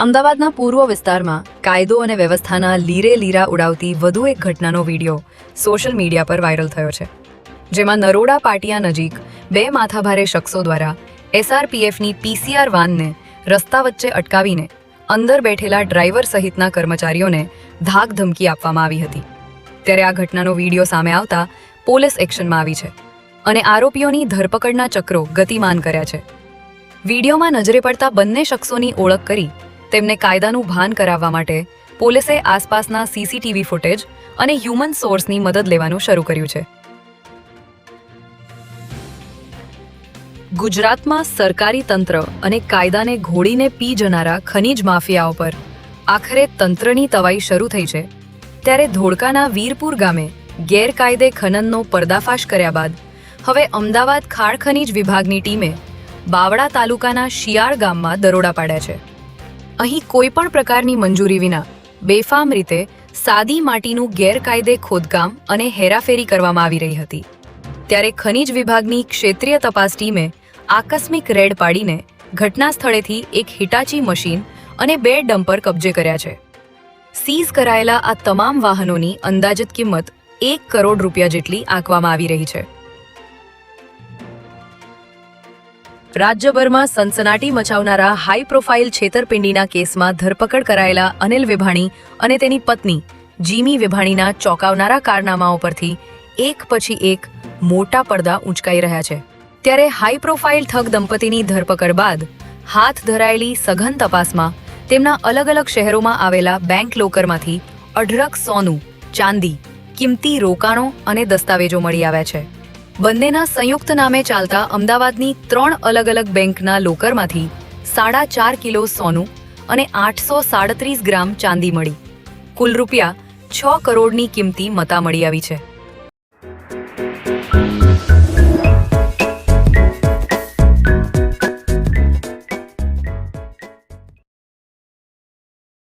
અમદાવાદના પૂર્વ વિસ્તારમાં કાયદો અને વ્યવસ્થાના લીરે લીરા ઉડાવતી વધુ એક ઘટનાનો વિડીયો સોશિયલ મીડિયા પર વાયરલ થયો છે, જેમાં નરોડા પાટિયા નજીક બે માથાભારે શખ્સો દ્વારા એસઆરપીએફની પીસીઆર વાનને રસ્તા વચ્ચે અટકાવીને અંદર બેઠેલા ડ્રાઈવર સહિતના કર્મચારીઓને ધાક ધમકી આપવામાં આવી હતી. ત્યારે આ ઘટનાનો વિડીયો સામે આવતા પોલીસ એક્શનમાં આવી છે અને આરોપીઓની ધરપકડના ચક્રો ગતિમાન કર્યા છે. વિડીયોમાં નજરે પડતા બંને શખ્સોની ઓળખ કરી તેમને કાયદાનું ભાન કરાવવા માટે પોલીસે આસપાસના સીસીટીવી ફૂટેજ અને હ્યુમન સોર્સની મદદ લેવાનું શરૂ કર્યું છે. ગુજરાતમાં સરકારી તંત્ર અને કાયદાને ઘોડીને પી જનારા ખનીજ માફિયાઓ પર આખરે તંત્રની તવાઈ શરૂ થઈ છે, ત્યારે ધોળકાના વીરપુર ગામે ગેરકાયદે ખનનનો પર્દાફાશ કર્યા બાદ હવે અમદાવાદ ખાણ ખનીજ વિભાગની ટીમે બાવળા તાલુકાના શિયાળ ગામમાં દરોડા પાડ્યા છે. અહીં કોઈપણ પ્રકારની મંજૂરી વિના બેફામ રીતે સાદી માટીનું ગેરકાયદે ખોદકામ અને હેરાફેરી કરવામાં આવી રહી હતી. ત્યારે ખનીજ વિભાગની ક્ષેત્રીય તપાસ ટીમે આકસ્મિક રેડ પાડીને ઘટના સ્થળેથી એક હિટાચી મશીન અને 2 ડમ્પર કબજે કર્યા છે. સીઝ કરાયેલા આ તમામ વાહનોની અંદાજિત કિંમત 1 કરોડ રૂપિયા જેટલી આંકવામાં આવી રહી છે. રાજ્યભરમાં સનસનાટી મચાવનારા હાઈ પ્રોફાઇલ છેતરપિંડીના કેસમાં ધરપકડ કરાયેલા અનિલ વિભાણી અને તેની પત્ની જીમી વિભાણીના ચોંકાવનારા કારનામાઓ પરથી એક પછી એક મોટા પડદા ઊંચકાઈ રહ્યા છે. ત્યારે હાઈ પ્રોફાઇલ ઠગ દંપતીની ધરપકડ બાદ હાથ ધરાયેલી સઘન તપાસમાં તેમના અલગ અલગ શહેરોમાં આવેલા બેંક લોકરમાંથી અઢળક સોનું, ચાંદી, કિંમતી રોકાણો અને દસ્તાવેજો મળી આવ્યા છે. બંનેના સંયુક્ત નામે ચાલતા અમદાવાદની 3 અલગ અલગ બેંકના લોકરમાંથી 4.5 કિલો સોનું અને 837 ગ્રામ ચાંદી મળી કુલ રૂપિયા 6 કરોડની કિંમતી મતા મળી આવી છે.